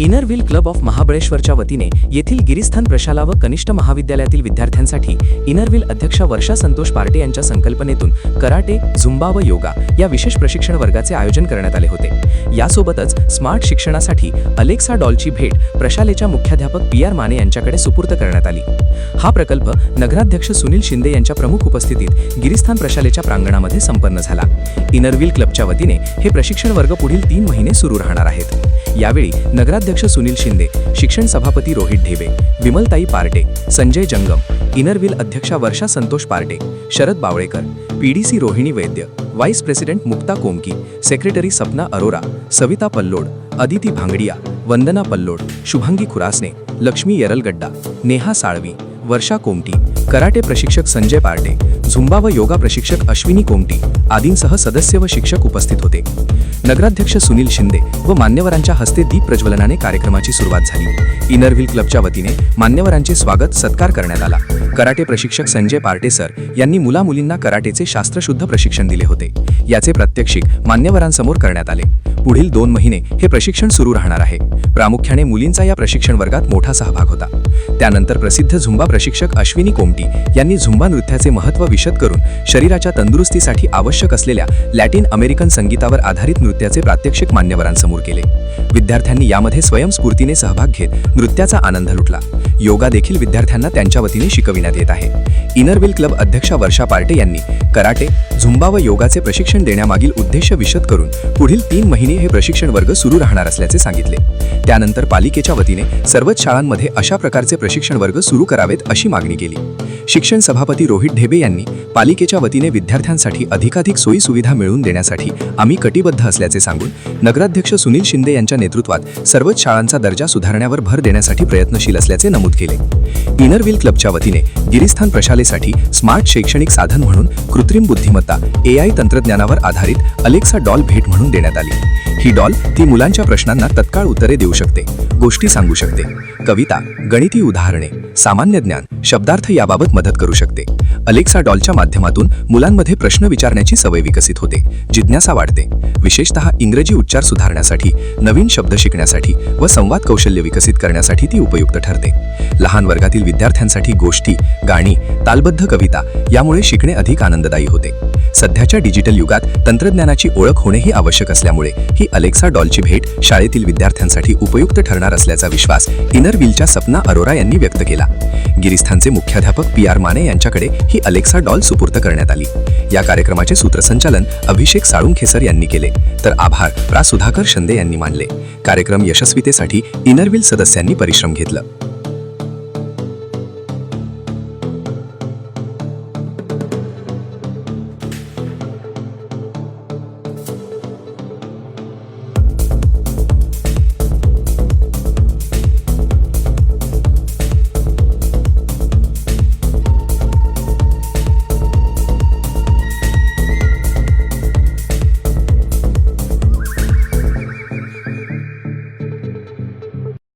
Inner wheel club of महाबळेश्वरच्या वतीने येथील गिरीस्थान प्रशाला व कनिष्ठ महाविद्यालयातील विद्यार्थ्यांसाठी इनर व्हील अध्यक्षा वर्षा संतोष पार्टे यांच्या संकल्पनेतून कराटे, झुंबा व योगा या विशेष प्रशिक्षण वर्गाचे आयोजन करण्यात आले होते। यासोबतच स्मार्ट शिक्षणासाठी अलेक्सा डॉलची भेट प्रशालेच्या मुख्याध्यापक PR माने यांच्याकडे सुपूर्द करण्यात आली। हा प्रकल्प नगराध्यक्ष सुनील शिंदे यांच्या प्रमुख उपस्थितीत गिरीस्थान प्रशालेच्या प्रांगणामध्ये संपन्न झाला। इनर व्हील क्लबच्या वतीने हे प्रशिक्षण वर्ग पुढील 3 महिने सुरू राहणार आहेत। यावेळी नगराध्यक्ष सुनील शिंदे, शिक्षण सभापती रोहित ढेबे, विमलताई पार्टे, संजय जंगम, इनर व्हील अध्यक्षा Varsha Santosh Parte, Sharad Bavalekar, PDC Rohini Vaidya, vice president Mukta Komki, secretary Sapna Arora, Savita Pallod, Aditi Bhangadia, Vandana Pallod, Shubhangi Khurasane, Lakshmi Yerlagadda, Neha Salvi, Varsha Komti, karate प्रशिक्षक संजय पार्टे, झुंबा व योगा प्रशिक्षक अश्विनी कोमटी आदींसह सदस्य व शिक्षक उपस्थित होते। नगराध्यक्ष सुनील शिंदे व मान्यवरांच्या हस्ते दीप प्रज्वलनाने कार्यक्रमाची सुरुवात झाली। इनर व्हील क्लबच्या वतीने मान्यवरांचे स्वागत सत्कार करण्यात आला। कराटे प्रशिक्षक संजय पार्टे सर यांनी मुला-मुलींना कराटेचे शास्त्रशुद्ध प्रशिक्षण दिले होते। याचे प्रात्यक्षिक मान्यवरांसमोर करण्यात आले। पुढील 2 महिने हे प्रशिक्षण सुरू राहणार आहे। प्रामुख्याने मुलींचा या प्रशिक्षण वर्गात मोठा सहभाग होता। त्यानंतर प्रसिद्ध झुंबा प्रशिक्षक अश्विनी कोमटी यांनी झुंबा नृत्याचे महत्त्व विशद करून शरीराच्या तंदुरुस्तीसाठी आवश्यक असलेल्या लॅटिन अमेरिकन संगीतावर आधारित नृत्याचे प्रात्यक्षिक मान्यवरांसमोर केले। विद्यार्थ्यांनी यामध्ये स्वयंस्फूर्तीने सहभाग घेत नृत्याचा आनंद लुटला। योगा देखील विद्यार्थ्यांना त्यांच्या वतीने शिकविण्यात येत आहे। इनर व्हील क्लब अध्यक्षा वर्षा पार्टे यांनी कराटे, झुंबा व योगाचे प्रशिक्षण देण्यामागील उद्देश विशद करून पुढील 3 महिने हे प्रशिक्षण वर्ग सुरू राहणार असल्याचे सांगितले। त्यानंतर पालिकेच्या वतीने सर्वच शाळांमध्ये अशा प्रकारचे प्रशिक्षण वर्ग सुरू करावेत अशी मागणी केली। शिक्षण सभापती रोहित ढेबे यांनी पालिकेच्या वतीने विद्यार्थ्यांसाठी अधिकाधिक सोयी सुविधा मिळवून देण्यासाठी आम्ही कटिबद्ध असल्याचे सांगून नगराध्यक्ष सुनील शिंदे यांच्या नेतृत्वात सर्वच शाळांचा दर्जा सुधारण्यावर भर देण्यासाठी प्रयत्नशील असल्याचे नमूद केले। इनर व्हील क्लबच्या वतीने गिरीस्थान प्रशालेसाठी स्मार्ट शैक्षणिक साधन म्हणून कृत्रिम बुद्धिमत्ता AI तंत्रज्ञानावर आधारित अलेक्सा डॉल भेट म्हणून देण्यात आली। ही डॉल ती मुलांच्या प्रश्नांना तत्काळ उत्तरे देऊ शकते, गोष्टी सांगू शकते, कविता, गणिती उदाहरणे, सामान्य ज्ञान, शब्दार्थ याबाबत मदत करू शकते। अलेक्सा डॉलच्या माध्यमातून मुलांमध्ये प्रश्न विचारण्याची सवय विकसित होते, जिज्ञासा वाढते। विशेषतः इंग्रजी उच्चार सुधारण्यासाठी, नवीन शब्द शिकण्यासाठी व संवाद कौशल्य विकसित करण्यासाठी ती उपयुक्त ठरते। लहान वर्गातील विद्यार्थ्यांसाठी गोष्टी, गाणी, तालबद्ध कविता यामुळे शिकणे अधिक आनंददायी होते। सध्याच्या डिजिटल युगात तंत्रज्ञानाची ओळख होणेही आवश्यक असल्यामुळे ही अलेक्सा डॉलची भेट शाळेतील विद्यार्थ्यांसाठी उपयुक्त ठरणार असल्याचा विश्वास इनर व्हीलच्या सपना अरोरा यांनी व्यक्त केला। गिरीस्थानचे मुख्याध्यापक PR माने यांच्याकडे ही अलेक्सा डॉल सुपूर्द करण्यात आली। या कार्यक्रमाचे सूत्रसंचालन अभिषेक साळुंखेसर यांनी केले, तर आभार प्रा. सुधाकर शिंदे यांनी मानले। कार्यक्रम यशस्वीतेसाठी इनर व्हील सदस्यांनी परिश्रम घेतला।